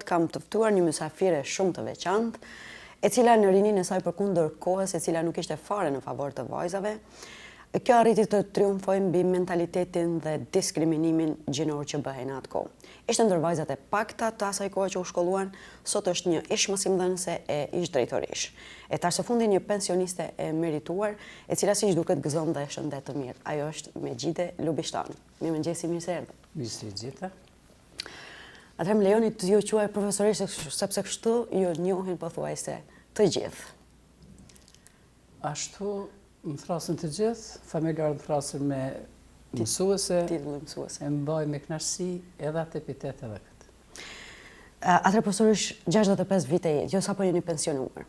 kam të ftuar një mysafire shumë të veçantë, e cila në rinin e saj përkundër kohës, e cila nuk ishte fare në favor të vajzave. Kjo arriti të triumfojë mbi mentalitetin dhe diskriminimin gjinor që bëhej në atë kohë. Ishte ndër vajzat e pakta të asaj kohe që u shkolluan, sot është një ish mësimdhënëse e ish drejtorish. E tash së fundi një pensioniste e merituar, e cila siç duket gëzon dhe shëndet të mirë. Ajo është Mejide Lubishtan. Mirëmëngjes, mirë se erdhe. Mirë gjitha. Atëherë më lejoni të ju quaj profesorish sepse kështu ju njohin pothuajse të gjithë. Ashtu më thrasin të gjithë, familjarë më thrasin me mësuese, e mbaj me knashësi edhe atë epitet edhe këtë. Atëherë profesorish 65 vite jetë, jo sapo jeni pensionuar.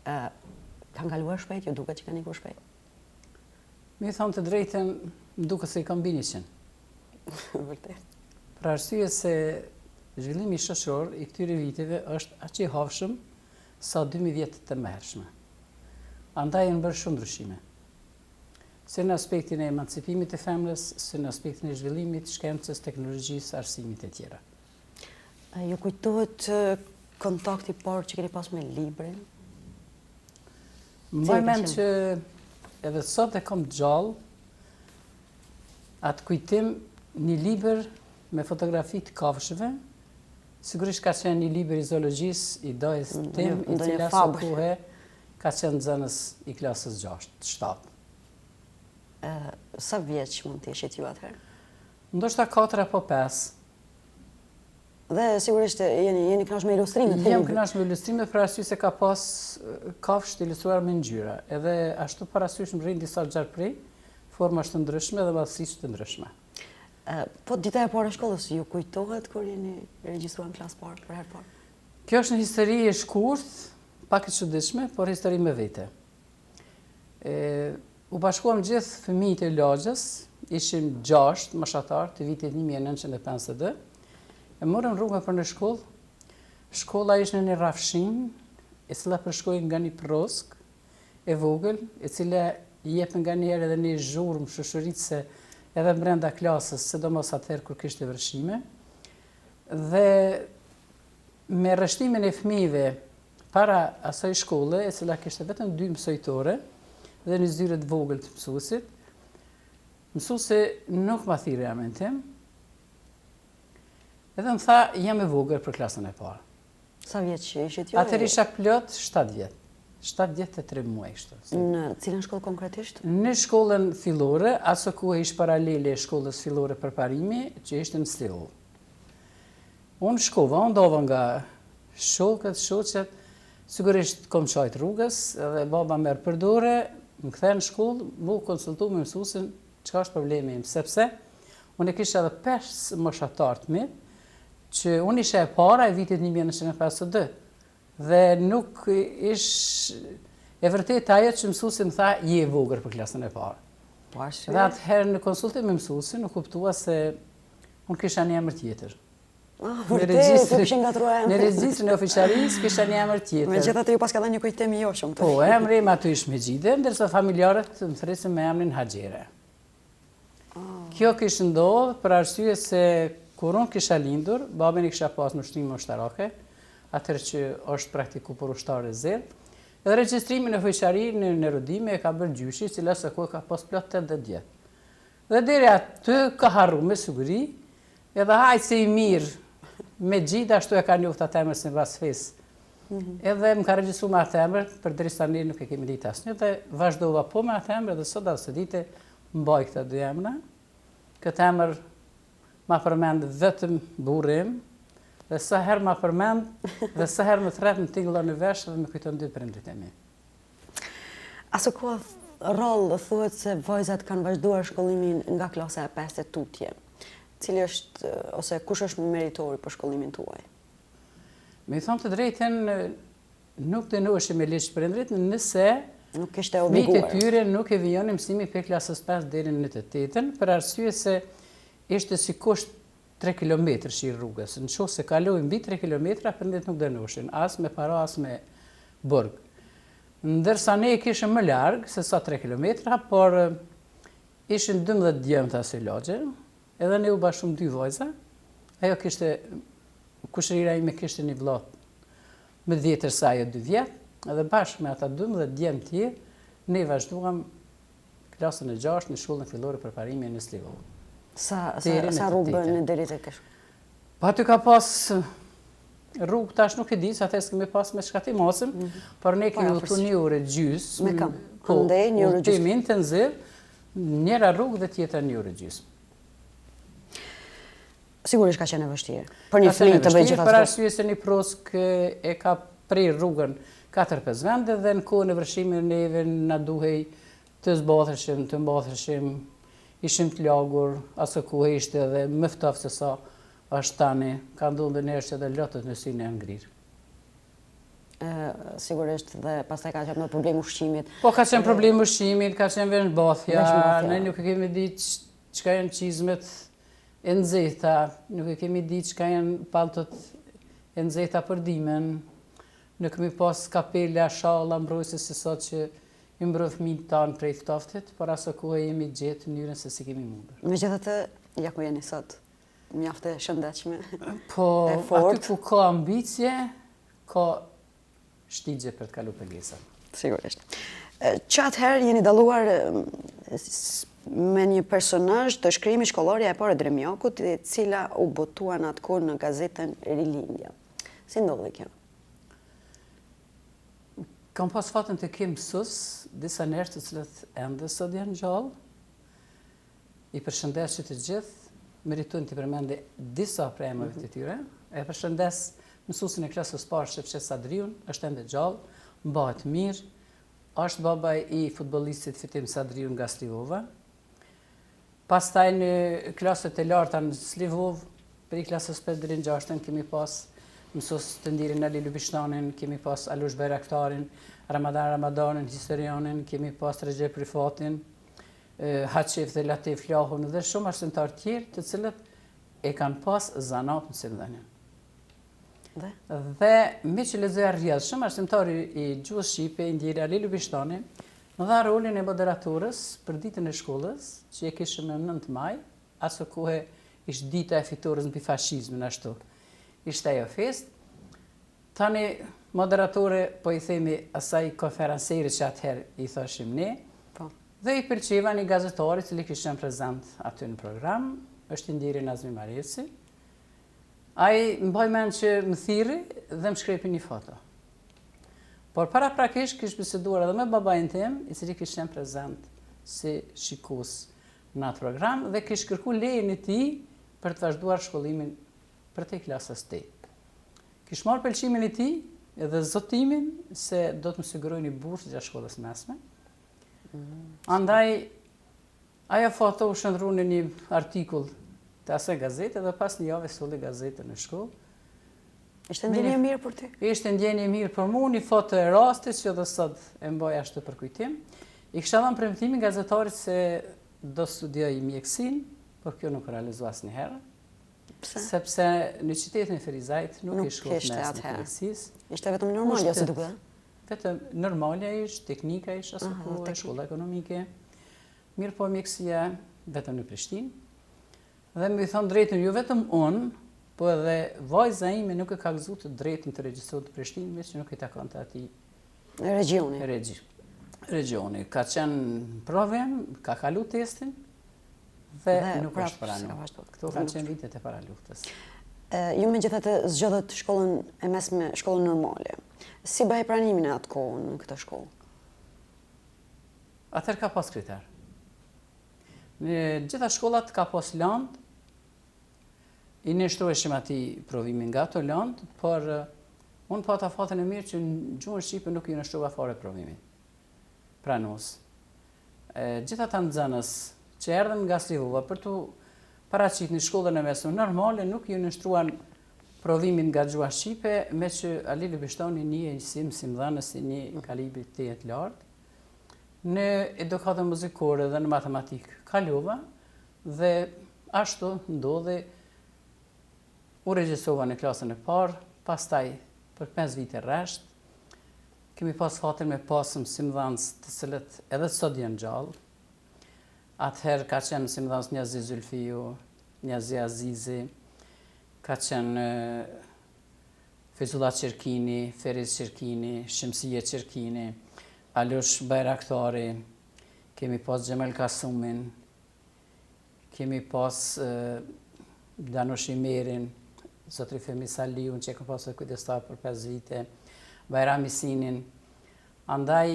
Kanë kaluar shpejt, ju duket që kanë ikur shpejt? Mi thonë të drejten, më duket se i kam bini qenë. Vërtet. Pra arsye se zhvillimi shoqëror i këtyre viteve është aq i hafshëm sa 2000 vjet të mëhershme. Andaj janë bërë shumë ndryshime. Se në aspektin e emancipimit të femrës, se në aspektin e zhvillimit, shkencës, teknologjisë, arsimit e tjera. Ju kujtohet kontakti parë që keni pas me librin? Mbaj mend që edhe sot e kam gjallë atë kujtim një libër me fotografi të kafshëve, sigurisht ka qenë një libër i zoologjisë, i dojës tim, i cila së kuhe ka qenë nxënës i klasës 6-7. Sa vjeç mund të ishit ju atëherë? Ndoshta 4 apo 5. Dhe sigurisht jeni kënaqur me ilustrimet? Jam kënaqur me ilustrimet për arsye se ka pas kafshë të ilustruar me ngjyra. Edhe ashtu parasysh më rrin disa gjarpëri, formash të ndryshme dhe madhësisht të ndryshme. Po dita e parë e shkollës ju kujtohet kur jeni regjistruar në klasë parë për herë parë? Kjo është një histori e shkurtë, pak e çuditshme, por histori me vete. U bashkuam gjithë fëmijët e lagjës, ishim 6 mashatar të vitit 1952, e morëm rrugën për në shkollë. Shkolla ishte në një rafshin, e cila përshkoi nga një prosk e vogël, e cila jep nga njëherë edhe një zhurmë shoqëritëse edhe brenda klasës, sidomos atëherë kur kishte vërshime. Dhe me rreshtimin e fëmijëve para asaj shkolle, e cila kishte vetëm 2 mësojtore dhe një zyrë të vogël të mësuesit, mësuesi nuk ma thirrë emrin tim, edhe më tha jam e vogël për klasën e parë. Sa vjeç ishit ju? Atëherë isha plot 7 vjet. 7 vjet e 3 muaj kështu. Në cilën shkollë konkretisht? Në shkollën fillore, aso ku ish paralele shkollës fillore përparimi, që ishte në Slill. Unë shkova, ndova nga shokët, shoqet, sigurisht kom qajt rrugës, edhe baba merr përdore, më kthe në shkollë, mu konsultu me mësuesin çka është problemi im, sepse unë kisha edhe 5 moshatar të mi, që unë isha e para e vitit 1952, dhe nuk ish e vërtet ajo që mësuesi më tha je e vogël për klasën e parë. Dhe atëherë në konsultim me mësuesin u kuptua se unë kisha një emër tjetër. Në regjistrin e oficialisë kisha një emër tjetër. Megjithatë ju pas ka dhënë një kujtim i joshëm. Po, emri im aty ishte Mejide, ndërsa familjarët më thresin me emrin Haxhere. Kjo kishte ndodhur për arsye se kur unë kisha lindur, babin i kisha pas në ushtrim ushtarake, atëherë që është praktiku për ushtarë zero, edhe regjistrimin e oficiali në rodime e ka bërë gjyshi, cila së kohë ka pas plot 80 vjet. Dhe deri aty ka harru me siguri, edhe hajtë se i mirë, me gjithë ashtu e ka njoft atë emër si mbas fesë. Edhe më ka regjistruar me atë emër, përderisa ne nuk e kemi ditë asnjë, dhe vazhdova po me atë emër dhe sot as së dite mbaj këta 2 emra. Këtë emër ma përmend vetëm burri im, dhe sa herë ma përmend dhe sa herë më thret më tingëllon në vesh dhe më kujton 2 prindrit e mi. Aso kohë rroll thuhet se vajzat kanë vazhduar shkollimin nga klasa e 5 e tutje. Cili është, ose kush është meritori për shkollimin tuaj? Me i thonë të drejten, nuk dënoheshim me ligj prindrit, nëse nuk ishte obliguar. Fëmijët e tyre nuk e vijonin mësimi për klasës 5 deri në të 8-ën, për arsye se ishte si kusht 3 kilometrë shi rrugës. Në qoftë se kaloi mbi 3 kilometra, prindrit nuk dënoheshin, as me para, as me burg. Ndërsa ne e kishim më larg se sa 3 kilometra, por ishin 12 djemtë asaj lagje. Edhe ne u bashkëm 2 vajza, ajo kishte kushërira ime kishte një vëlla me 10 saj e 2 vjet, edhe bashkë me ata 12 djemë tjerë, ne vazhduam klasën e 6 në shkollën fillore për parimin në Slivovë. Sa rrugë bën deri tek kjo? Po aty ka pas rrugë, tash nuk e di, sa atës kemi pas me shkati mosim, por ne kemi utu 1 orë gjysmë. Me kam? Po, Andej 1 orë gjysmë. Udhtim intenziv, njëra rrugë dhe tjetra 1 orë gjysmë. Sigurisht ka qenë e vështirë. Për një fëmijë të bëjë gjithë për ato. arsye se një prosk e ka prej rrugën 4-5 vende dhe në kohën e vërshimit neve na duhej të zbatheshim, të mbatheshim, ishim të lagur, asë kohë ishte edhe më ftoftë se sa është tani, ka ndodhur dhe njerëz që edhe lotët në syne janë ngrirë. Sigurisht dhe pastaj ka qenë problem ushqimit. Po ka qenë problem ushqimit, ka qenë veshmbathja, ne nuk e kemi ditë çka janë çizmet e nxehta, nuk e kemi ditë çka janë palltot e nxehta për dimën, nuk kemi pas kapela, shalla, mbrojtëse si sot që i mbroj fëmijët tanë prej ftoftit, por asë kohë jemi gjetë mënyrën se si kemi mundur. Megjithatë, ja ku jeni sot, mjaft e shëndetshme. Po, aty ku ka ambicie, ka shtigje për të kalu pengesa. Sigurisht. Që atëherë jeni dalluar me një personazh të shkrimit shkollor e parë Dremjakut, e cila u botua në atë kohë në gazetën Rilindja. Si ndodhi kjo? Kam pas fatën të kem mësus, disa njerëz të cilët ende sot janë gjallë. I përshëndes që të gjithë, meritojnë të përmende disa prej emrave të tyre. E përshëndes mësuesin e klasës parë Shepshet Sadriun, është ende gjallë, mbahet mirë, është babaj i futbollistit Fitim Sadriun nga Slivova. Pastaj në klasët e larta në Slivovë, për i klasës 5 deri në 6 kemi pas mësues të ndirin Ali Lubishtanin, kemi pas Alush Bayraktarin, Ramadanin, historianin, kemi pas Recep Rifatin, Haqef dhe Latif Flahun dhe shumë arsimtar tjerë të cilët e kanë pas zanat në Sildania. Dhe me që lexoja rrjedh, shumë arsimtari i gjuhës shqipe, i ndjeri Ali Lubishtani, më dha rolin e moderatorës për ditën e shkollës, që e kishëm në 9 maj, aso kohë ishte dita e fitores mbi fashizmin ashtu. Ishte ajo fest. Tani moderatore po i themi asaj konferanseri që atëherë i thoshim ne, dhe i pëlqeva një gazetari cili kishte qenë prezant aty në program, është i ndjeri Nazmi Maresi. Ai mbaj mend që më thirri dhe më shkrepi një foto. Por para prakisht kishte biseduar edhe me babain tim, i cili kishte qenë prezant si shikues në atë program dhe kishte kërkuar lejen e tij për të vazhduar shkollimin për te klasës 8. Kish marrë pëlqimin e tij edhe zotimin se do të më sigurojë një bursë gjatë shkollës mesme. Andaj, ajo foto u shndrua në një artikull të asaj gazete dhe pas një javë solli gazetën në shkollë. Ishte ndjenjë e mirë për ty? Ishte ndjenjë e mirë për mua, një foto e rastit që edhe sot e mbaj ashtu për kujtim. I kisha dhënë premtimin gazetarit se do studioj mjekësinë, por kjo nuk realizua asnjëherë. Sepse në qytetin e Ferizajt nuk e shkollë mes në mjekësisë. Ishte vetëm normalja si duket? Vetëm normalja ishte, teknika ishte asë kohë, shkolla ekonomike. Mirë po mjekësia vetëm në Prishtinë. Dhe më i thonë drejtën, jo vetëm unë, po edhe vajza ime nuk e ka gëzuar të drejtën të regjistrohet në Prishtinë, me që nuk i takon të atij regioni. Regioni. Ka qenë provën, ka kalu testin, dhe nuk është pranuar. Këto kanë qenë vitet e para luftës. Ju megjithatë zgjodhët shkollën e mesme, shkollën normale. Si bëhej pranimin e atë kohë në këtë shkollë? Atëherë ka pas kriter. Në gjitha shkollat ka pas land, i nështroheshim ati provimin nga ato land, por unë pata fatën e mirë që në gjuhën shqipe nuk i nështrova fare provimin. Pranues. Gjitha ta nxënës që erdhen nga Slivova për të paraqit në shkollën e mesme normale nuk ju nështruan provimin nga gjuha shqipe, me që Ali Lubishtani një si mësimdhënës si një kalibri të jetë lartë. Në edukatën muzikore dhe në matematikë kalova dhe ashtu ndodhi u regjistrova në klasën e parë, pastaj për 5 vite rresht, kemi pas fatën me pasë mësimdhënës të cilët edhe sot janë gjallë. Atëherë ka qenë mësimdhënës Njazi Zulfiu, Njazi Azizi, ka qenë Fezullah Qerkini, Feriz Qerkini, Shemsie Qerkini, Alush Bajraktari, kemi pas Gjemel Kasumin, kemi pas Danush Imerin, Zotri Femi Saliun, që e kam pasur kujdestar për 5 vite, Bajram Isinin. Andaj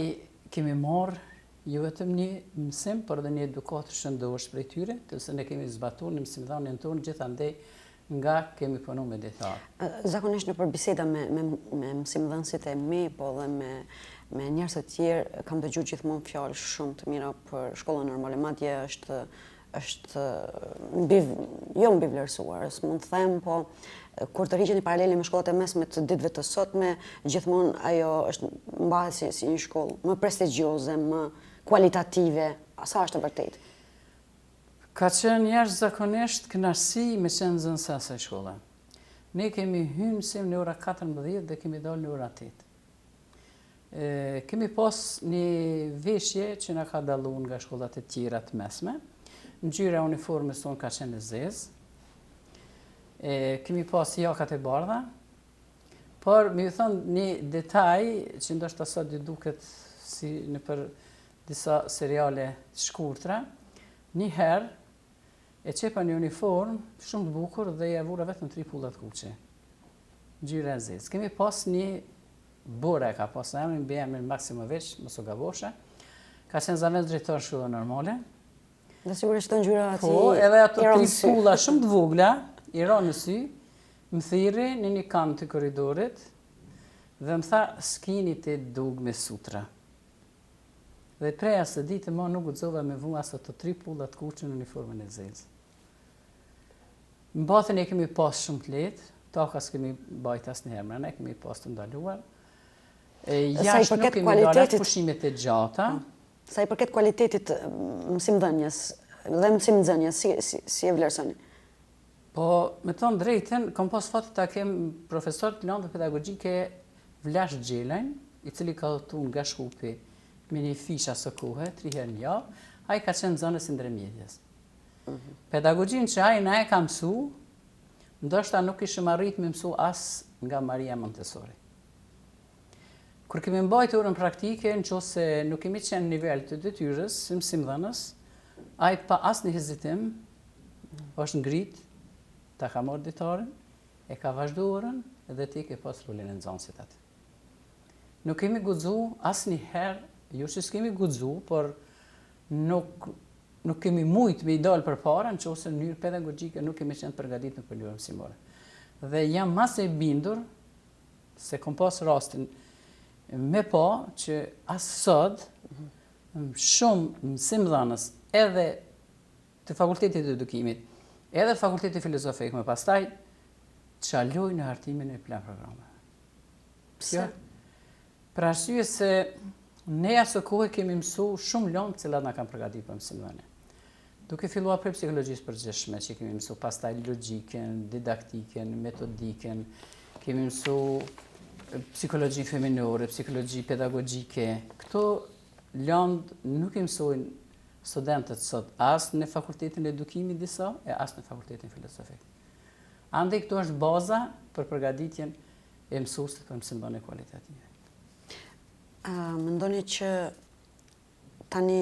kemi marrë jo vetëm një mësim, por edhe një edukat shëndosh prej tyre, të se ne kemi zbatuar në mësimdhënien tonë, gjithandej nga kemi punu me dietar. Zakonisht në përbiseda me mësimdhënësit e mi, po dhe me njerëz të tjerë, kam dëgjuar gjithmonë fjalë shumë të mira për shkollën normale, madje është jo mbi vlerësuar, s'mund të them, po kur të rriqen i paraleli me shkollat e mesme të ditëve të sotme, gjithmonë ajo është mbahet si një shkollë më prestigjioze, më kualitative. Sa është e vërtetë? Ka qenë jashtëzakonisht kënaqësi me qenë nxënësa asaj shkolle. Ne kemi hyrë mësim në ora 14 dhe kemi dalë në ora 8. Kemi pas një veshje që na ka dalluar nga shkollat e tjera të mesme. Ngjyra e uniformës tonë ka qenë e zezë. Kemi pas jakat e bardha, por më thonë një detaj që ndoshta sot ju duket si në për disa seriale të shkurtra, një herë e qepa një uniform shumë të bukur dhe ja vura vetëm 3 pulla të kuqe. Ngjyra e zezë. Kemi pas një bora, ka pas emrin, emrin Maksimović, mos u gabosha. Ka qenë zames drejtor shkollë normale. Dhe sigurisht të ngjyra ati. Po, edhe ato 3 pulla shumë të vogla, i ra në sy, më thirri në një kam të korridorit dhe më tha, s'kini të dug me sutra. Dhe prej asë ditë ma nuk guxova me vu asë të 3 pulla të kuqe në uniformën e zezë. Në batën e kemi pas shumë të letë, taka s'kemi bajt asë një herë, ne kemi pas të ndaluar. Jashtë nuk kemi dalat pushimet e gjata. Sa i përket kualitetit mësimdhënies dhe mësimnxënies, si e vlerësoni? Po, me thonë drejten, kam pas fatë ta kem profesor të landë pedagogjike Vlash Gjelajn, i cili ka dhëtu nga Shkupi me një fisha së kohë, 3 herë në javë, a i ka qenë zonës ndërmjetjes. Pedagogjin që a i na e ka mësu, ndoshta nuk ishëm arrit me mësu as nga Maria Montessori. Kur kemi mbajt orën praktike, në qose nuk kemi qenë nivel të detyrës, si mësimdhënës, a i pa as një hezitim, është ngrit, ta ka marrë ditarin, e ka vazhdu orën, edhe ti ke pas rolin e nxënësit aty. Nuk kemi guxu asnjëherë, jo që s'kemi guxu, por nuk kemi mujt me i dalë përpara, nëse në mënyrë pedagogjike nuk kemi qenë përgatitur për mënyrë mësimore. Dhe jam mas e bindur se kom pas rastin me pa që as sot shumë mësimdhënës edhe të fakultetit të edukimit, edhe fakulteti filozofik, më pastaj çaloj në hartimin e plan programeve. Pse? Për arsye se ne asë kohë kemi mësu shumë lëndë cilat na kanë përgatitur për mësimdhënie. Duke filluar për psikologjisë përgjithshme që kemi mësu, pastaj logjikën, didaktikën, metodikën, kemi mësu psikologji feminore, psikologji pedagogjike. Këto lëndë nuk i mësojnë studentët sot as në fakultetin e edukimit disa e as në fakultetin filozofik. Andaj këto është baza për përgatitjen e mësuesit për mësimdhënie kualitative. Mendoni që tani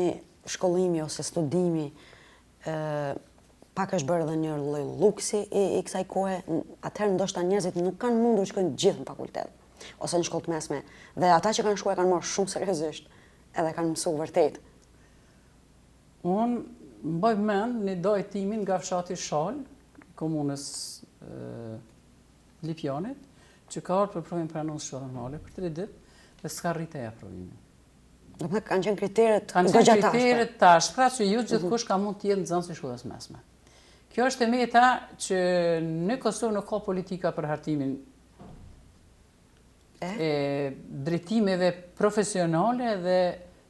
shkollimi ose studimi pak është bërë edhe një lloj luksi i kësaj kohe, atëherë ndoshta njerëzit nuk kanë mundur të shkojnë gjithë në fakultet ose në shkollë të mesme, dhe ata që kanë shkuar kanë marrë shumë seriozisht edhe kanë mësuar vërtet. Unë mbaj mend një dajtimin nga fshati Shal, komunës Lipjanit, që ka ardhur për provim pranues shkollë normale për 3 ditë dhe s'ka rritë e aprovimin. Do të kanë qenë kriteret Kanë qenë kriteret të ashpra që jo gjithkush ka mund të jetë nxënës i shkollës mesme. Kjo është e meta që në Kosovë nuk ka politika për hartimin e drejtimeve profesionale dhe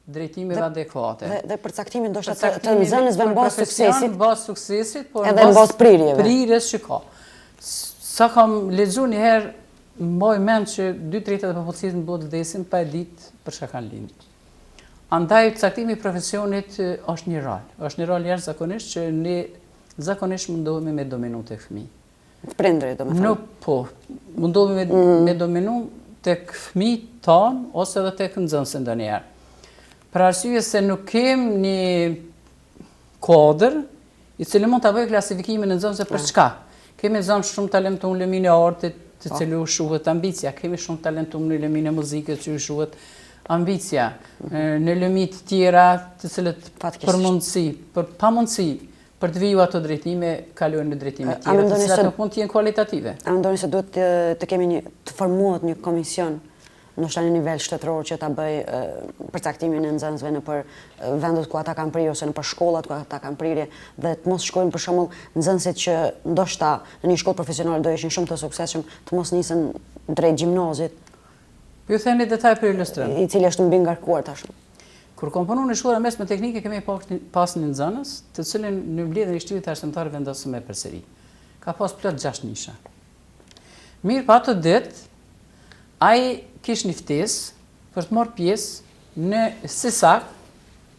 drejtimeve adekuate. Dhe përcaktimin ndoshta të nxënësve në bazë suksesit. Në bazë suksesit, por edhe në bazë prirjeve. Prirjes që ka. Sa kam lexuar një herë, mbaj mend që 2/3 e popullsisë në botë vdesin pa e ditë për çka kanë lindur. Andaj caktimi i profesionit është një rol. Është një rol jashtëzakonisht që ne zakonisht mundohemi me dominu tek fëmijë. Prindrit, do me thënë. Nuk po, mundohemi me dominu tek fëmijët tanë ose edhe tek nxënësit ndonjëherë. Për arsye se nuk kem një kodër i cili mund ta bëjë klasifikimin e nxënësve për çka. Kemi nxënës shumë talentuar në lëmin e artit, të cilë u shuhet ambicia. Kemi shumë talentuar në lëmin e muzikës, që u shuhet ambicia. Në lëmi të tjera, të cilët për mundësi, për pamundësi, për të viju ato drejtime, kalojnë në drejtime tjera, të cilat nuk mund të jenë kualitative. A mendoni se duhet të kemi të formuohet një komision, ndoshta në nivel shtetëror, që ta bëj përcaktimin e nxënësve në për vendet ku ata kanë prirje ose në për shkollat ku ata kanë prirje, dhe të mos shkojnë për shembull nxënësit që ndoshta në një shkollë profesionale do ishin shumë të suksesshëm, të mos nisen drejt gjimnazit. Po ju them një detaj për ilustrim. I cili është mbi ngarkuar tashmë. Kur kom punu në shkolla mesme teknike, kemi pas një nxënës, të cilin në mbledhjen e shtyllit arsimtar vendosëm me përsëri. Ka pas plot 6 nisha. Mirë, pa ato ditë, ai kish një ftesë për të marrë pjesë në sisak,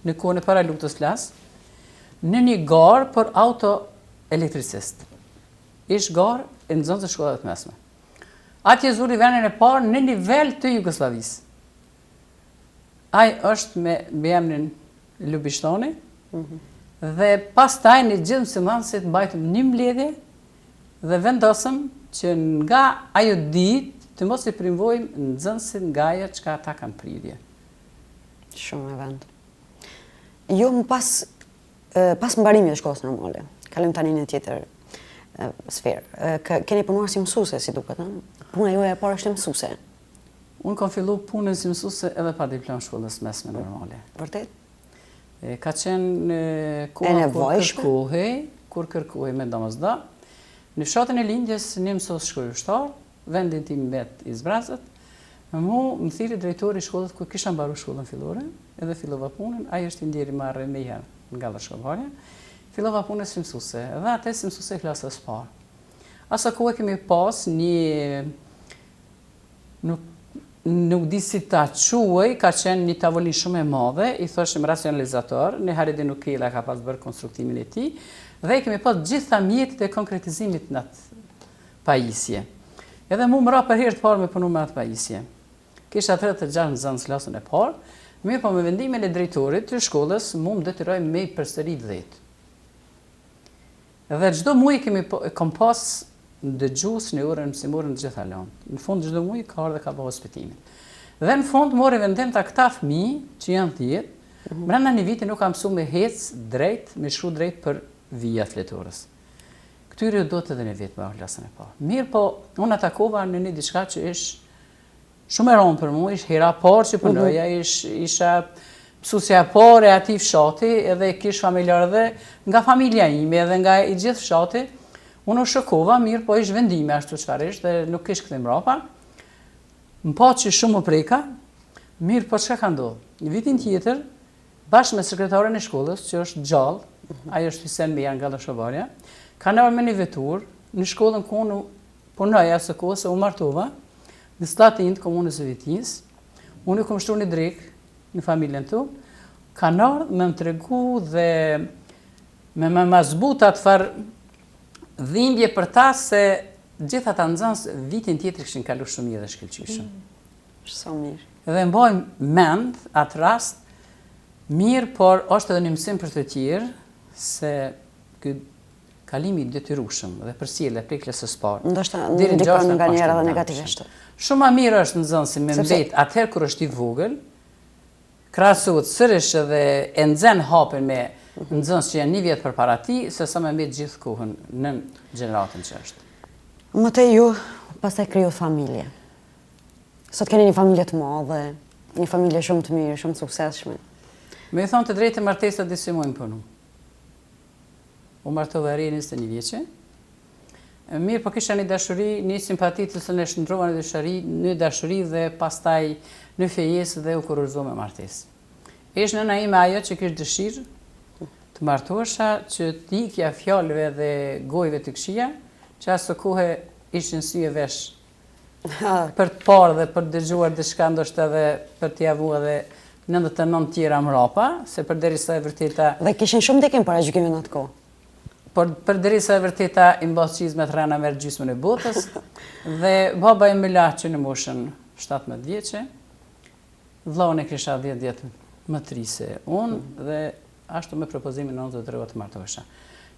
në kohën e para luftës flas, në një garë për auto elektricist. Ish garë e nxënës të shkollave të mesme. Atje zuri vendin e parë në nivel të Jugosllavisë. Ai është me emrin Lubishtoni, dhe pastaj në gjithë mësimdhënësit mbajtëm një mbledhje dhe vendosëm që nga ajo ditë të mos i privojmë nxënësit nga ajo çka ata kanë prirje. Shumë e vend. Jo pas mbarimit të shkollës normale, kalojmë tani në tjetër sferë. Keni punuar si mësuese, si duket, ëh? Puna joja e parë është mësuese. Unë kam fillu punën si mësuese edhe pa diplom shkollës mesme normale. Vërtet? Ka qenë koha kur kërkohej me domosdoshmë. Në fshatin e lindjes një mësues shkollështar, vendin tim mbet i Zbrazët, më thiri drejtori i shkollës ku kisha mbaruar shkollën fillore, edhe fillova punën, ai është i ndjeri marrë me herë nga Vashkovarja. Fillova punën si mësuese, dhe atë si mësuese klasës së parë. Asa kohë kemi pas një nuk di si ta quaj, ka qenë një tavolinë shumë e madhe, i thoshim racionalizator, në Haredi Nukila ka pas bërë konstruktimin e tij, dhe kemi pas gjitha mjetet e konkretizimit në atë pajisje. Edhe mu më ra për herë të parë me punu me atë pajisje. Kisha 36 nxënës klasën e parë, mirë po me vendimin e drejtorit të shkollës, mu më detyroj me i përsëri 10. Edhe çdo muaj kam pas dëgjues në orën mësimore në gjitha lanë. Në fund çdo muaj ka ardhe ka bëu hospitimin. Dhe në fund mori vendim ta këta fëmijë që janë 10, brenda një viti nuk kam mësuar me hec drejt, me shkru drejt për vija fletorës. Këtyre do të edhe në vetë me klasën e parë. Mirë po, unë atakova në një diçka që ish shumë e rëndë për mua, ish hera parë që punoja, isha mësuesja e parë e atij fshati, edhe kish familjarë dhe nga familja ime edhe nga i gjithë fshati. Unë u shokova, mirë po ish vendime ashtu çfarësh dhe nuk kish kthim mbrapa. Më pa që shumë më preka, mirë po çka ka ndodhur? Në vitin tjetër, bashkë me sekretaren e shkollës, që është gjallë, ajo është Hisen Beja nga Vashkovarja, kanë ardhur me një vetur në shkollën ku unë punoja së kohës se u martova, në statin të komunës së Vitinjës. Unë kam shtruar një drek në familjen tu, kanë ardhur me më tregu dhe me më zbuta të farë dhimbje për ta se gjitha ta nxënës vitin tjetër kishin kaluar shumë mirë dhe shkëlqyeshëm. Sa mirë. Dhe mbajmë mend atë rast mirë, por është edhe një mësim për të tjerë se ky kalimi i detyrueshëm dhe përsjellja prej klasës së parë. Ndoshta ndikon nganjëherë edhe negativisht. Shumë më mirë është nxënësi me mbet atëherë kur është i vogël, krahasohet sërish edhe e nxen hapën me nxënës që janë një vjet përpara tij, se sa më mbet gjithë kohën në gjeneratën që është. Mëtej ju pastaj krijuat familje. Sot keni një familje të madhe, një familje shumë të mirë, shumë suksesshme. Me i thonë të drejtë martesa disi muaj më punu. U martova e 21 vjeçe. Mirë, po kisha një dashuri, një simpati të cilën e shndrova në dashuri dhe pastaj në fejesë dhe u kurorëzova me martesë. Ishte nëna ime ajo që kishte dëshirë të martohesha, që të ikja fjalëve dhe gojëve të këqija, që asë kohë ishin sy e vesh për të parë dhe për të dëgjuar diçka ndoshta edhe për t'i avu edhe 99 tjera mrapa, se përderisa e vërteta. Dhe kishin shumë dikim para gjykimit në atë kohë. por përderisa e vërteta i mbas qizmet rana merr gjysmën e botës, dhe baba im më la që në moshën 17 vjeçe, vllaun e kisha 10 vjet më të ri se unë, dhe ashtu me propozimin e 93 të martohesha.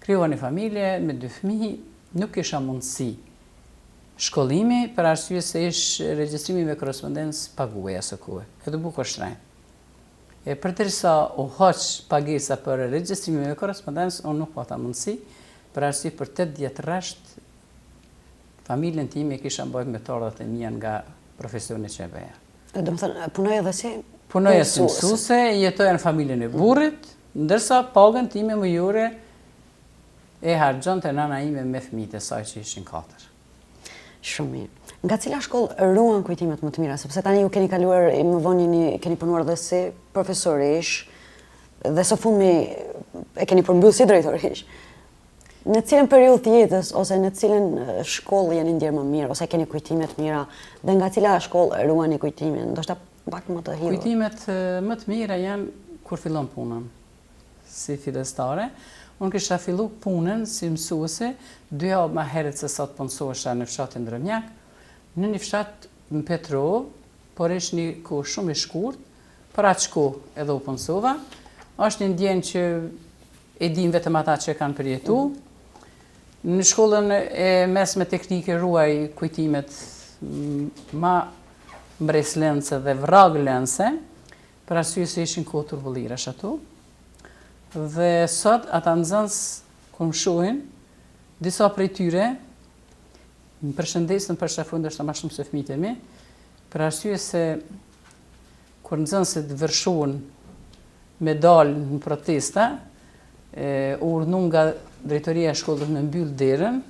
Krijuar një familje me 2 fëmijë, nuk kisha mundësi shkollimi për arsye se ish regjistrimi me korrespondencë paguaj asë kohë, edhe bukur shtrenjtë. E përderisa u hoq pagesa për regjistrimin me korrespondencë, unë nuk pata mundësi, për arsye për 8 vjet rresht familjen time kisha mbajtur me tordhat e mia nga profesioni që e bëja. Do të thënë, punoj edhe si Punoja si mësuese, jetoja në familjen e burrit, ndërsa pagën time mujore e harxhonte nana ime me fëmijët e saj që ishin 4. Shumë mirë. Nga cila shkollë ruan kujtimet më të mira, sepse tani ju keni kaluar, më vonë keni punuar dhe si profesorish, dhe së fundmi e keni përmbyllur si drejtorish. Në cilën periudhë të jetës ose në cilën shkollë jeni ndjerë më mirë, ose keni kujtime të mira, dhe nga cila shkollë ruani kujtimin, ndoshta pak më të hidhur? Kujtimet më të mira janë kur fillon punën, si fillestare. Unë kisha fillu punën si mësuese 2 javë më herët se sa të punësohesha në fshatin Drëmjak, në një fshat në Petrov, por ishte një kohë shumë i shkurt, për atë kohë edhe u punësova. Është një ndjenjë që e din vetëm ata që kanë përjetu. Në shkollën e mesme teknike ruaj kujtimet ma mbreslënse dhe vraglënse, për arsye se ishin kohë turbullirash ato. Dhe sot ata nxënës kur më shohin, disa prej tyre më përshëndesën për shkak ndoshta më shumë se fëmijët e mi, për arsye se kur nxënësit vërshohen me dalë në protesta, u urdhnu nga drejtoria e shkollës me mbyll derën.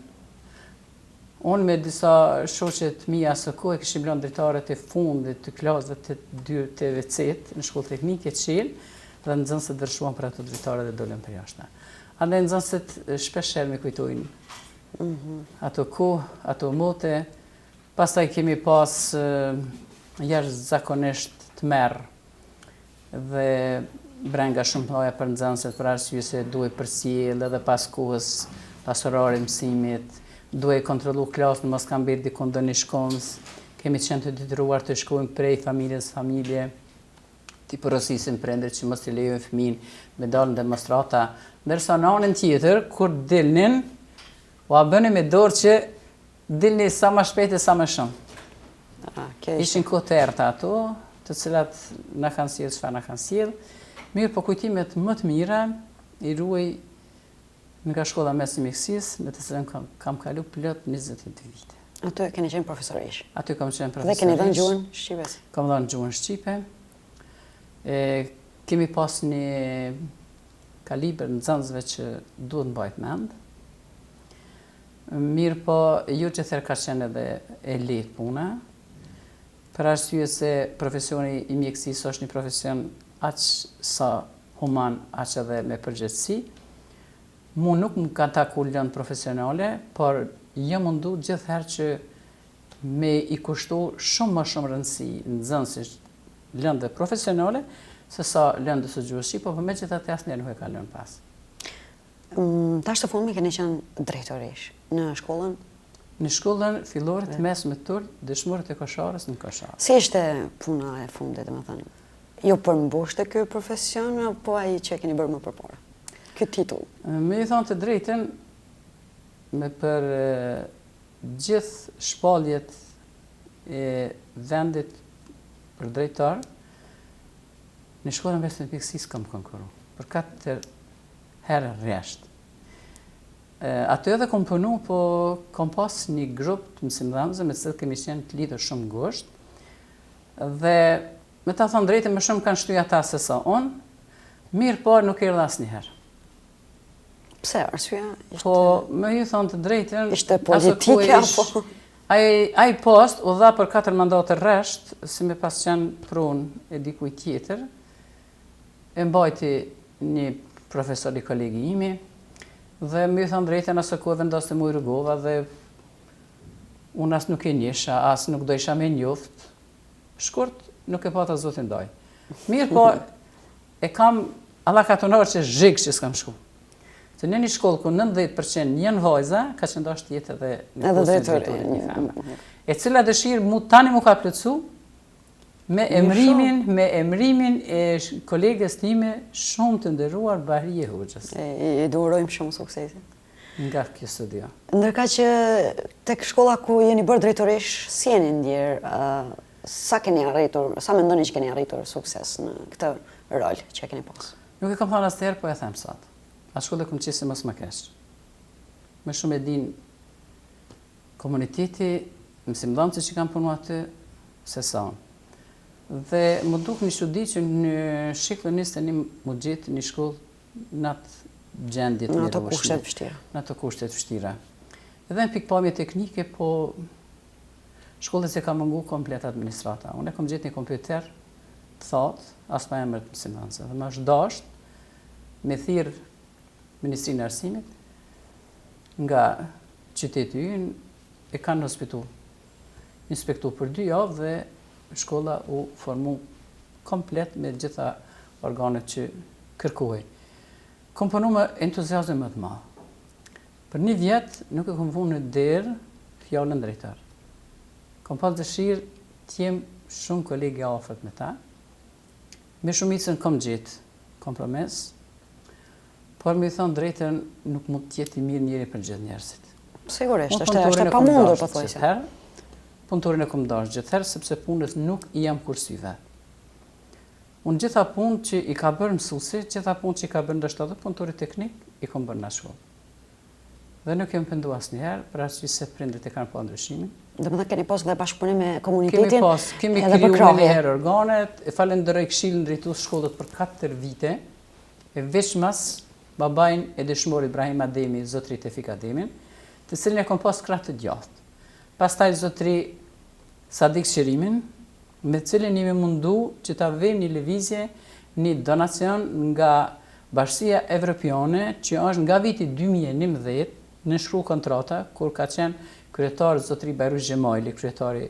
Unë me disa shoqet mia së kohë kishim lënë drejtarët e fundit të klasëve të 2 TVC-t në shkollë teknike të Qel, dhe nxënësit vërshuan për ato drejtare dhe dolën për jashtë. Andaj nxënësit shpesh herë më kujtojnë ato kohë, ato mote. Pastaj kemi pas jashtëzakonisht të merr dhe brenga shumë të mëdha për nxënësit, për arsye se duhej përcjell edhe pas kohës, pas orarit mësimit, duhej kontrollu klasën, mos ka mbet diku ndonjë shkollës. Kemi qenë të detyruar të shkojmë prej familjes familje, ti porosisin prindërit që mos t'i lejojnë fëmin me dalë në demonstrata, ndërsa në anën tjetër, kur dilnin, u a bëni me dorë që dilni sa më shpejt e sa më shumë. Ishin kohë të errta ato, të cilat na kanë sjellë çfarë na kanë sjellë. Mirë, po kujtimet më të mira i ruaj nga shkolla mes e mjekësisë, në të cilën kam kalu plot 22 vite. Aty keni qenë profesorish? Aty kam qenë profesorish. Dhe keni dhënë gjuhën shqipe? Kam dhënë gjuhën shqipe. Kemi pas një kaliber në nxënësve që duhet mbajt mend. Mirë, po ju që thërë ka qenë edhe e lehtë puna, për arsye se profesioni i mjekësisë është një profesion aq sa human, aq edhe me përgjegjësi. Mu nuk më ka taku lëndë profesionale, por jë mundu gjithherë që me i kushtu shumë më shumë rëndësi nxënësit lëndë profesionale, se sa lëndë së gjuhës shqipe, por me gjithatë asnjëherë nuk e ka lënë pas. Tash të fundmi keni qenë drejtorish në shkollën? Në shkollën fillore të mesme të dëshmorët e Kosharës në Kosharë. Si ishte puna e fundit, domethënë? Jo përmbushte ky profesion, apo ai që keni bërë më përpara? Ky titull? Me i thonë të drejtën, me për gjithë shpalljet e vendit për drejtar, në shkollën mesme të mjekësisë kam konkuru, për 4 herë rresht. Ato edhe kom punu, po kom pas një grup të mësimdhënësve me të cilët kemi qenë të lidhur shumë ngusht, dhe me ta thonë drejtën më shumë kanë shtyjë ata se sa unë, mirë po nuk erdha asnjëherë. Pse arsyeja ishte? Po me ju thonë të drejtën, ishte politike apo? Ai post u dha për 4 mandate rresht, si me pas qenë prunë e dikujt tjetër, e mbajti një profesor i kolegi imi, dhe më thonë drejtën asë kohë vendos të mu i rrugova, dhe unë as nuk e njësha, as nuk do isha me njoft, shkurt nuk e pata zotin doj. Mirë po, e kam, Allah ka të nërë që zhikë që s'kam shku. Se në një shkollë ku 90% janë vajza, ka qëndosh tjetë edhe në postin e drejtorit një femre. E cila dëshirë tani mu ka plëcu me emrimin e kolegës time shumë të nderuar Bahri Hoxhës. I durojmë shumë suksesin. Nga kjo studio. Ndërka që tek shkolla ku jeni bërë drejtorish, si jeni ndjerë, sa mendoni që keni arritur sukses në këtë rol që keni pas? Nuk e kam thënë asnjëherë, po e them sot. A shkolla kom qenë mos më keq. Më shumë e din komuniteti, mësimdhënësit që kanë punuar aty, se sa. Dhe më duk një çudi që në shekullin 21 më gjetë një shkollë në atë gjendje të mirëshme. Në ato kushte të vështira. Edhe në pikpamje teknike, po shkollës se ka mungu komplet administrata. Unë e kom gjetë një kompjuter të thotë, as pa emër të mësimdhënëse. Dhe më është dashur me thirr Ministrinë e Arsimit nga qyteti ynë, e kanë inspektu për 2 javë dhe shkolla u formu komplet me gjitha organet që kërkuaj. Kom punu me entuziazëm më të madh. Për 1 vjet nuk e kom vënë në derë fjalën drejtor. Kom pas dëshirë të jem shumë kolegë afërt me ta. Me shumicën kom gjetë kompromis, por me thonë drejtën nuk mund të jetë i mirë njëri për gjithë njerëzit. Sigurisht, është e pamundur pothuajse. Punëtorin e kom dashur gjithherë sepse punës nuk i jam kursive. Unë gjitha punë që i ka bërë mësuesi, gjitha punë që i ka bërë ndoshta edhe punëtori teknik, i kom bërë në shkollë. Dhe nuk kem penduar asnjëherë, për arsye se prindrit e kanë pa ndryshimin. Domethënë keni pas dhe bashkëpunim me komunitetin. Kemi krijuar një herë organet, e falenderoj Këshillin Drejtues Shkollët për 4 vite, e veç mas babain e dëshmor Ibrahim Ademi, zotri Tefik Ademin, të cilin e kom pas krah të gjatë. Pastaj zotri Sadik Shirimin, me cilin jemi mundu që ta vëmë një lëvizje, një donacion nga Bashkia Evropiane, që është nga viti 2011, në shkru kontrata, kur ka qenë kryetar zotri Bajrush Gjemajli, kryetari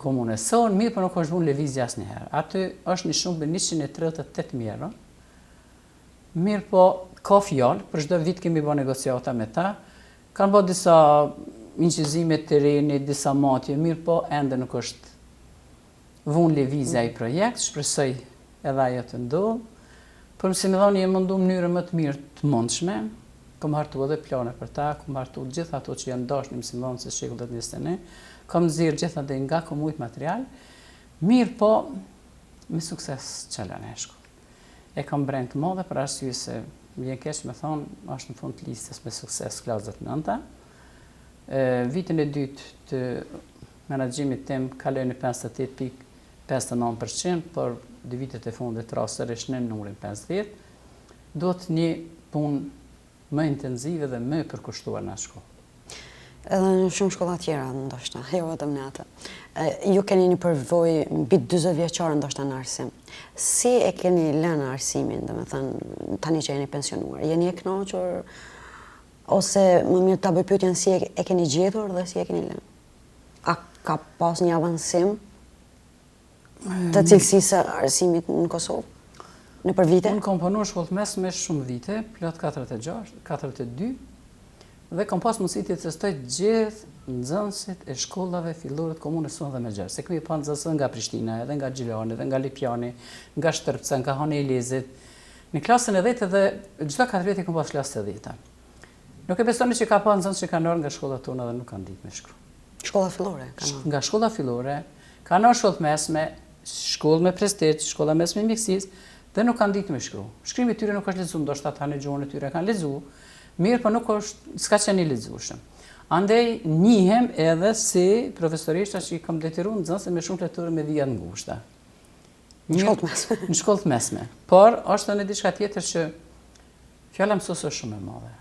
komunës. Son, mirë për nuk është vënë lëvizje asnjëherë. Aty është një shumë për 138.000 euro. Mirë po, ka fjallë, për çdo vit kemi bërë negociata me ta, kanë bërë disa inqizime të tereni, disa matje, mirë po, ende nuk është vënë lëvizja i projekt, shpresoj edhe ajo të ndodhë. Për si më dhoni e mundu mënyrë më të mirë të mundshme, kom hartu edhe plane për ta, kom hartu gjitha ato që janë dashur në mësimdhënësit e shekullit 21, kom nxjerrë gjitha dhe nga komujt material, mirë po, me sukses qëllën e shkollë. E kom breng të madhe për arsye se më vjen keq me thonë, është në fund të listës me sukses klasat 9-ta. Vitin e dytë të menaxhimit tim kaloi në 58.59%, por 2 vitet e fundit rastërisht në numrin 50, duhet një punë më intenzive dhe më përkushtuar në shkollë. Edhe në shumë shkolla tjera, ndoshta, jo vetëm në atë. Ju keni një përvojë mbi 40 vjeçare ndoshta në arsim. Si e keni lënë arsimin, domethënë tani që jeni pensionuar? Jeni e kënaqur ose më mirë ta bëj pyetjen si e keni gjetur dhe si e keni lënë? A ka pas një avansim të cilësisë së arsimit në Kosovë? Në për vite? Unë kom punuar shkollë mesme shumë vite, plot 42, dhe kom pas mundësi të testoj gjithë nxënësit e shkollave fillore të komunës sonë dhe Megjer. Se kemi pa nxënës nga Prishtina, edhe nga Gjilani, edhe nga Lipjani, nga Shtërpca, nga Hane i Lezit. Në klasën e 10 dhe çdo 4 vjet kom pas klasë të 10. Nuk e besoni që ka pa nxënës që kanë ardhur nga shkollat tona dhe nuk kanë ditë me shkruaj. Shkolla fillore kanë ardhur. Nga shkolla fillore, kanë ardhur shkollë mesme, shkollë me prestigj, shkolla mesme mjekësisë, dhe nuk kanë ditë me shkru. Shkrimi tyre nuk është lexuar, ndoshta ata në gjuhën e tyre kanë lexuar, mirë, por nuk është, s'ka qenë i lexueshëm. Andaj njihem edhe si profesorishta që i kam detyruar nxënëse me shumë fletore me vija të ngushta. Në shkollë mesme. Por është edhe diçka tjetër që fjala mësues është shumë e madhe.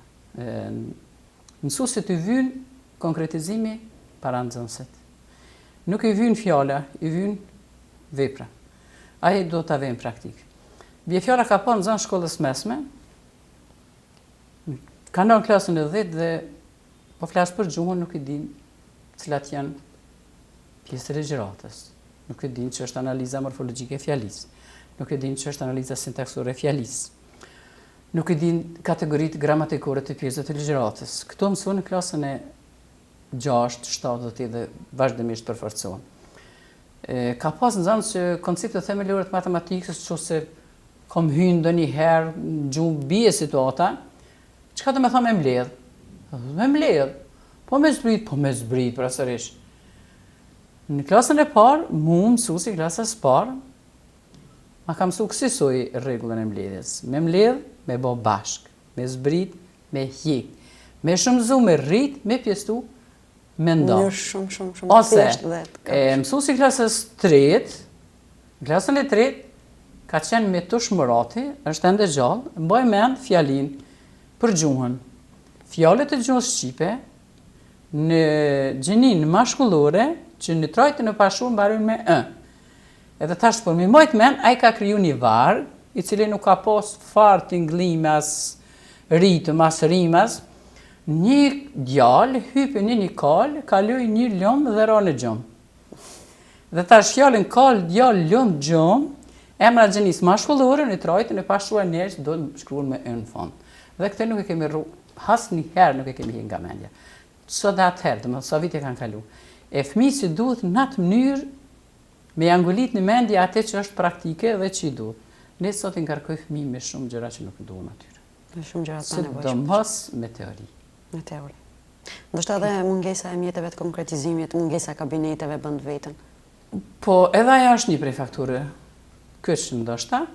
Mësuesit i vyn konkretizimi para nxënësit. Nuk i vyn fjala, i vyn vepra. Ai do ta vënë praktik. Bjefjara ka pa nxënës shkollës mesme, ka në klasën e 10 dhe po flasë për gjuhën, nuk i din cilat janë pjesët e legjiratës, nuk i din që është analiza morfologjike e fjalisë, nuk i din që është analiza sintaksore e fjalisë. nuk i din kategoritë gramatikore të pjesëve të ligjëratës. Këto mësojnë në klasën e 6, 7 dhe vazhdimisht përforcohen. Ka pas nxënës që konceptet themelore të matematikës, nëse kam hyrë ndonjëherë në gjumë bie situata, çka do të thonë me mbledh? Me mbledh. Po me zbrit përsërish. Në klasën e parë, mësuesi klasës parë, ma ka mësu kësisoj rregullën e mbledhjes. Me mbledh, me bo bashk, me zbrit, me hjek, me shumëzu, me rrit, me pjestu, me ndo. Shumë. Ose, mësuesi klasës tretë, klasën e tretë, ka qenë me tush mërati, është ende gjallë, mbaj mend fjalin për gjuhën. Fjallet e gjuhës shqipe, në gjinin mashkullore, që në trajtën e pashur mbarojnë me ë. Edhe tash për mi mojt men, a i ka kriju një varg, i cili nuk ka pos fart tinglim as ritëm, as rimas, një djallë, hype një kal, kaloj një lëmë dhe ra në gjumë. Dhe tash fjallin kal, djallë, lëmë, gjumë, emra gjenis mashkullore, në trajtën e pashur njerës, do të shkruan me ë në fond. Dhe këte nuk e kemi has një herë nuk e kemi hi nga mendja. Sot dhe atëherë, dhe më sa vite kanë kalu. E fëmi që duhet në atë mënyrë me jangulit në mendja atë që është praktike dhe që i duhet. Ne sot i ngarkoj fëmi me shumë gjëra që nuk duhet atyre. Me shumë gjëra të nevojshme. Do mos me teori. Me teori. Ndoshta edhe mungesa e mjeteve të konkretizimit, mungesa e kabineteve bënd vetën. Po, edhe aja është një prej fakturë kështë ndoshta,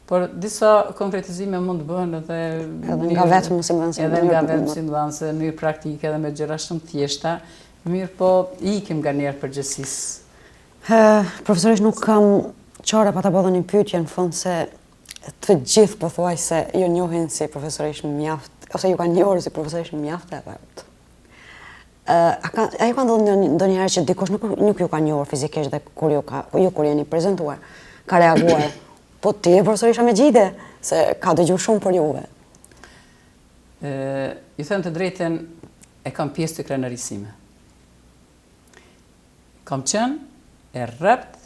por disa konkretizime mund të bëhen edhe nga vetëm si mëdhënëse. Edhe nga vetëm si mëdhënëse, në mënyrë praktike edhe me gjëra shumë thjeshta, mirë po ikim nga njerë përgjësisë. Profesorish, nuk kam qara pa të bëdhe një pyetje në fund se të gjithë po thuaj se ju njohin si profesorish mjaft, ose ju ka njohur si profesorish mjaft e rrët. A ju ka ndodhur ndonjëherë që dikush nuk ju ka njohur fizikisht dhe kur jeni prezentuar, ka reaguar, po ti e profesorisha me gjide, se ka dëgjuar shumë për juve. Ju them të drejten, e kam pjesë të krenarisime. Kam qenë e rrept,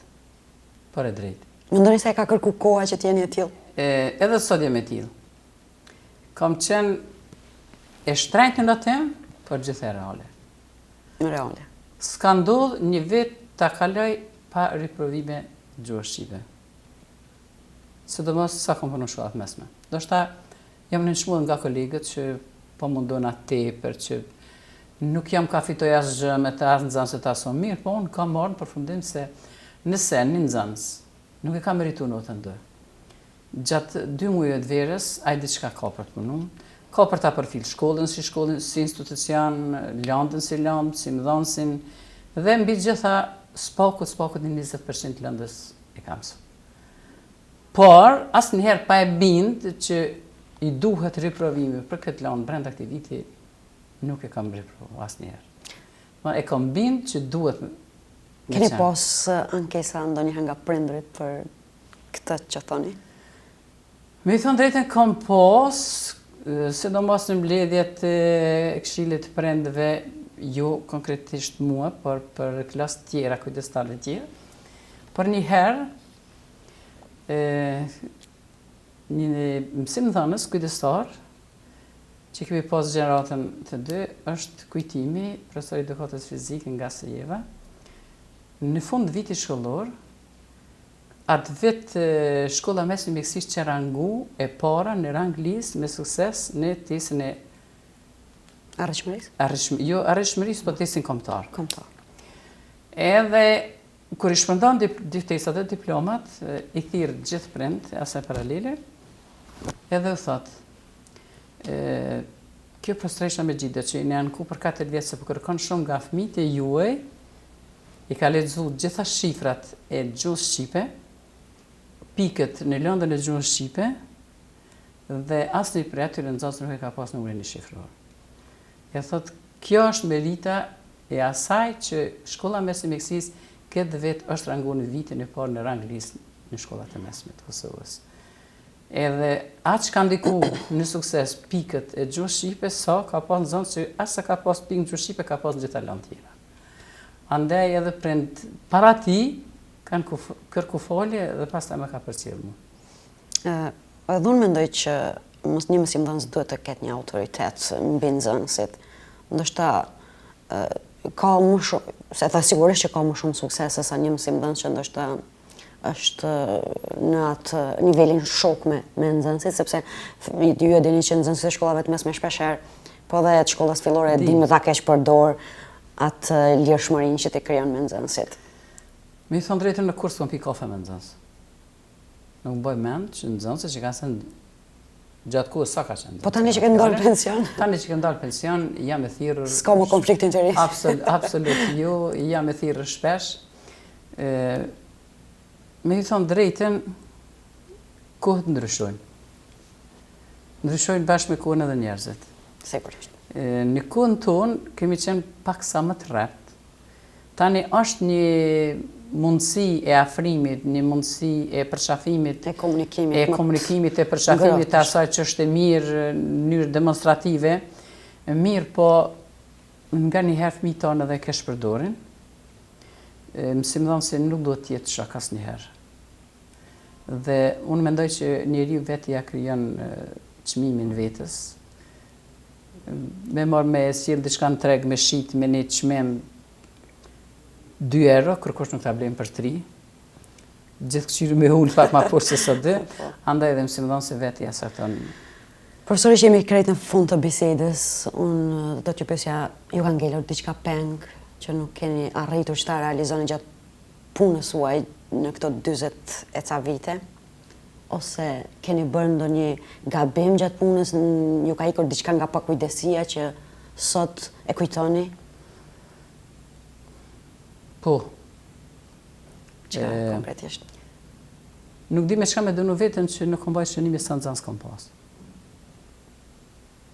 por e drejtë. Mendoni se e ka kërku koha që t'jeni e tillë? Edhe sot jam e tillë. Kam qenë e shtrejtë në temë, por gjithë e reale. Reale. S'ka ndodhë një vit ta kaloj pa riprovime gjuhës shqipe. Sidomos sa kom punu shkollat mesme. Do shta jam në nëshmull nga kolegët që po mundon atë tepër, që nuk jam ka fitoj asë gjë me të asë nëzënës e të aso mirë, po unë kam marrë në përfundim se nëse një nëzënës nuk e ka meritu notën 2. Gjatë 2 mujë të verës, a i diçka ka për të punu, ka për ta përfil shkollën si institucion, landën si landë, si mëdhonësin, dhe mbi gjitha spakut një 20% lëndës e kam së. Por, asë njëherë pa e bindë që i duhet riprovimi për këtë landë brenda këtij viti, nuk e kam riprovu asë njëherë. E kam bindë që duhet me qenë. Keni pos ankesa ndonjëherë nga prindrit për këtë që thoni? Me i thonë drejten kam pos, sidomos në mbledhjet e këshillit prindëve, jo konkretisht mua, por për klasë tjera, kujdestarë tjera. Por njëherë, një mësim dhënës kujdestar, që kemi pas gjeneratën të 2, është kujtimi profesori edukatës fizike nga Sejeva. Në fund viti shkollor, atë vit shkolla mesme mjekësisht që rangu e para në rang listë me sukses në testin e arritshmërisë? Jo, arritshmërisë, po testin kombëtar. Edhe kur i shpërndan testat e diplomat, i thirr gjithë prind asaj paralele, edhe u thot, kjo profesoresha me gjide që i në anku për 4 vjetë se po kërkon shumë nga fëmijët e juaj, i ka lexuar gjitha shifrat e gjuhës shqipe, pikët në lëndën e gjuhës shqipe, dhe asnjë prej atyre nxënës nuk e ka pas numrin e shifror. Ja thot, kjo është merita e asaj që shkolla mesme mjekësisë këtë vit është rangu në vitin e parë në rang listë në shkollat e mesme të Kosovës. Edhe atë që ka ndiku në sukses pikët e gjuhës shqipe, sa ka pas nxënës që asa ka pas pikë në gjuhë shqipe, ka pas në gjitha lëndë tjera. Andaj edhe prind para ti kanë kërku folje dhe pastaj më ka përcjellë mua. Edhe unë mendoj që një mësimdhënës duhet të ketë një autoritet mbi nxënësit. Ndoshta ka më shumë, se tha sigurisht që ka më shumë sukses se sa një mësimdhënës që ndoshta është në atë nivelin shok me nxënësit, sepse ju e dini që nxënësit e shkollave të mesme shpeshherë, po dhe të shkollës fillore dinë ta keq përdor atë lirshmërinë që ti krijon me nxënësit. Me i thonë drejtën në kurs s'kom pi kafe me nxënës. Nuk bëj mend që nxënësit që kanë qenë gjatë kohës sa ka qenë. Po tani që ke ndalë pension? Tani që ke ndalë pension, jam e thirrur. S'ka më konflikt interesi. Absolut jo, jam e thirrur shpesh. Me i thonë drejtën, kohët ndryshojnë. Ndryshojnë bashkë me kohën edhe njerëzit. Sigurisht. Në kohën tonë kemi qenë paksa më të rreptë. Tani është një mundësi e afrimit, një mundësi e përshafimit, e komunikimit, e përshafimit të asaj që është e mirë në mënyrë demonstrative, mirë po nga një herë fëmijët tonë edhe kesh përdorin, mësimdhënësi nuk duhet të jetë shok asnjëherë. Dhe unë mendoj që njeriu vetë ja krijon çmimin vetës. Me marrë me sjell diçka në treg, me shit, me një çmim 2 euro, kërkosh nuk ta blejmë për 3. Gjithë këqyri me ullë pak ma por se së 2, andaj edhe mësimdhënësi vetë ja sarton. Profesori, që jemi krejt në fund të bisedës, unë do t'ju pyesja, ju ka ngelur diçka peng që nuk keni arritur që ta realizoni gjatë punës suaj në këto 40 e ca vite? Ose keni bërë ndonjë gabim gjatë punës, ju ka ikur diçka nga pakujdesia që sot e kujtoni? Po. Çka konkretisht? Nuk di me çka me dënu veten që nuk kom bajt shënimi sa nxënës kom pas.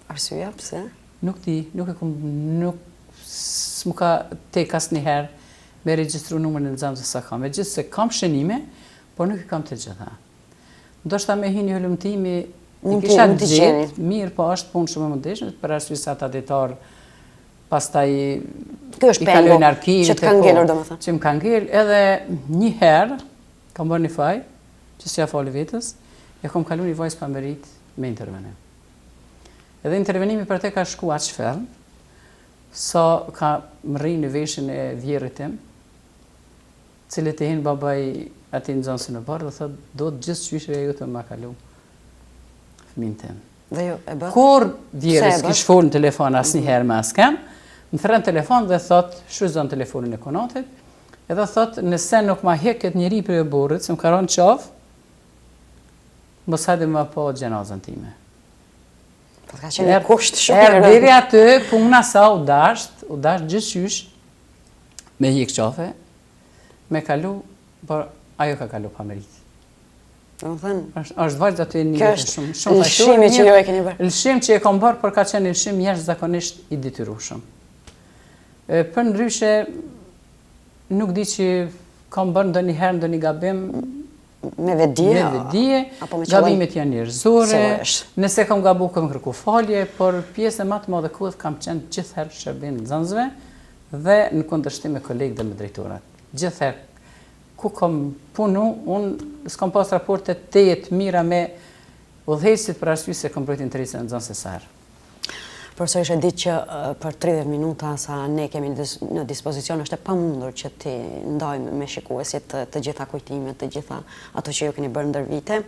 Arsyeja pse? Nuk di, nuk s'mu ka tek asnjëherë me regjistru numrin e nxënësve sa kam. Megjithëse kam shënime, por nuk i kam të gjitha. Ndoshta me hyrje hulumtimi i kisha gjetë, mirë, po është punë shumë e mëndeshme, për arsye se ata dietar pastaj i kalojnë arkivit, që të kanë ngelur domethënë. Që më kanë ngelur, edhe një herë kam bërë një faj, që s'ja fali vetës, e kam kaluar një vajzë pa merit me intervenim. Edhe intervenimi për te ka shku aq shfell, sa ka më rri në veshin e vjerit tim, cilët e hinë babaj ati nxënësin në barë dhe thot, do të gjithë qyshre ju të ma kalu fëmin tim. Dhe ju e bët? Kur vjerës kish folë në telefon asnjëherë me asken, më thërën telefon dhe thot, shfryzon telefonin e konatit, edhe thot, nëse nuk ma heket njëri për e borët, se më karon qaf, mos hajde më po gjenazën time. Po ka qenë kusht shumë. Deri aty, puna sa u dasht gjithçysh me hik qafe, me kalu, por ajo ka kalu pa merit. Është vajzë aty një shumë lëshimi që jo e keni bërë. Lëshim që e kam bërë, por ka qenë lëshim jashtëzakonisht i detyrueshëm. Për ndryshe, nuk di që kam bërë ndonjëherë ndonjë gabim me vetdije, gabimet janë njerëzore, nëse kam gabu kam kërku falje, por pjesë e më të madhe kohët kam qenë gjithherë shërbim nxënësve dhe në kundërshtim me kolegë dhe me drejtorat. Gjithherë ku kam punu, unë s'kam pas raporte të mira me udhëheqësit për arsye se kam brojt interesin e nxënësve sa herë. Profesor, ishe ditë që për 30 minuta sa ne kemi në dispozicion është e pamundur që ti ndajmë me shikuesit të gjitha kujtimet, të gjitha ato që ju keni bërë ndër vite.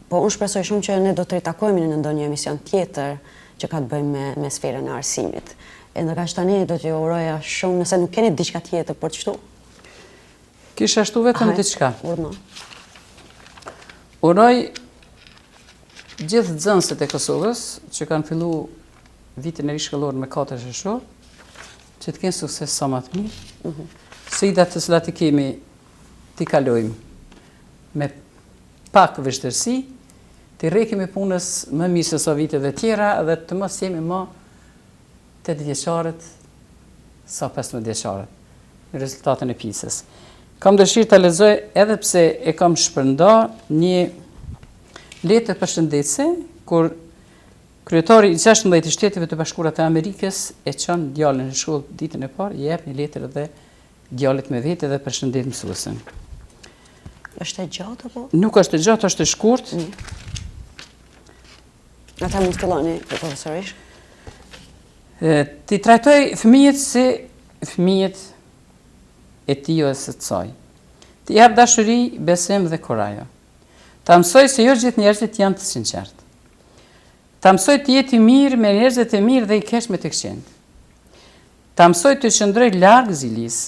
Po unë shpresoj shumë që ne do të ritakojmë në ndonjë emision tjetër që ka të bëjmë me sferën e arsimit. E ndërkaq tani do t'ju uroja shumë, nëse nuk keni diçka tjetër për të shtu. Kisha shtu vetëm diçka. Urma. Uroj gjithë nxënësit e Kosovës që kanë fillu vitin e rishkëllor me 4 sheshor, që të kenë sukses sa më të mirë, sfidat të cilat i kemi t'i kalojmë me pak vështirësi, t'i rekemi punës më mirë se sa viteve tjera dhe të mos jemi më 8 vjeçarët sa 15 vjeçarët në rezultatën e PISA-s. Kam dëshirë të lexoj edhe pse e kam shpërnda një letër përshëndetse kur kryetari i 16 shteteve të bashkuara të Amerikës e çon djalin në shkollë ditën e parë, i jep një letër edhe djalit me vete dhe përshëndet mësuesin. Është e gjatë apo? Nuk është e gjatë, është e shkurt. Ata mund të filloni, profesorish. Ti trajtoj fëmijët si fëmijët e tij ose të saj. Ti jap dashuri, besim dhe kurajo. Ta mësoj se jo gjithë njerëzit janë të sinqertë. Ta mësoj të jetë i mirë me njerëzit e mirë dhe i keq me të këqijt. Ta mësoj të qëndroj larg zilis,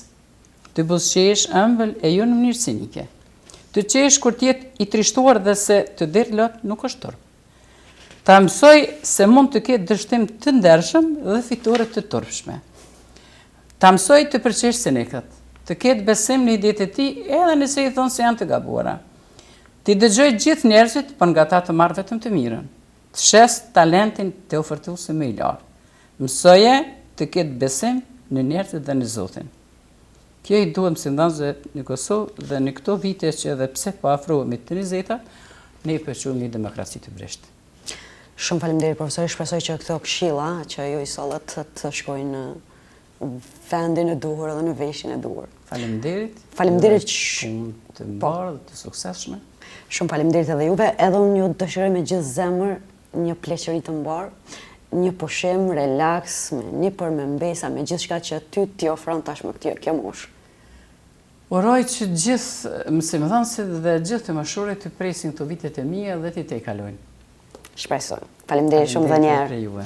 të buzëqesh ëmbël e jo në mënyrë cinike. Të qesh kur të jetë i trishtuar dhe se të derë lot nuk është turp. Ta mësoj se mund të ketë dështim të ndershëm dhe fitore të turpshme. Ta mësoj të përqesh sinekët, të ketë besim në idetë e tij edhe nëse i thonë se janë të gabuara. Ti dëgjoj gjithë njerëzit, por nga ta të marrë vetëm të mirën. Të shes talentin të ofertuese më i lartë. Mësoje të ketë besim në njerëzit dhe në Zotin. Kjo i duhet mësimdhënësve në Kosovë dhe në këto vite që edhe pse po afrohemi të 20-ta, ne i përquajmë një demokraci të breshtë. Shumë faleminderit profesor, shpresoj që këto këshilla që ju i sollet të shkojnë në vendin e duhur dhe në veshin e duhur. Faleminderit. Faleminderit punë të mbarë dhe të suksesshme. Shumë faleminderit edhe juve, edhe unë ju dëshiroj me gjithë zemër një pleqëri të mbarë, një pushim, relax, me një përmembesa, me gjithë shka që ty t'i ofron tashmë kjo moshë. Uroj që gjithë mësimdhënësit dhe gjithë të mëshurit të presin këto vitet e mia dhe ti te i kalojnë. Shpresoj. Faleminderit shumë dhe njerë.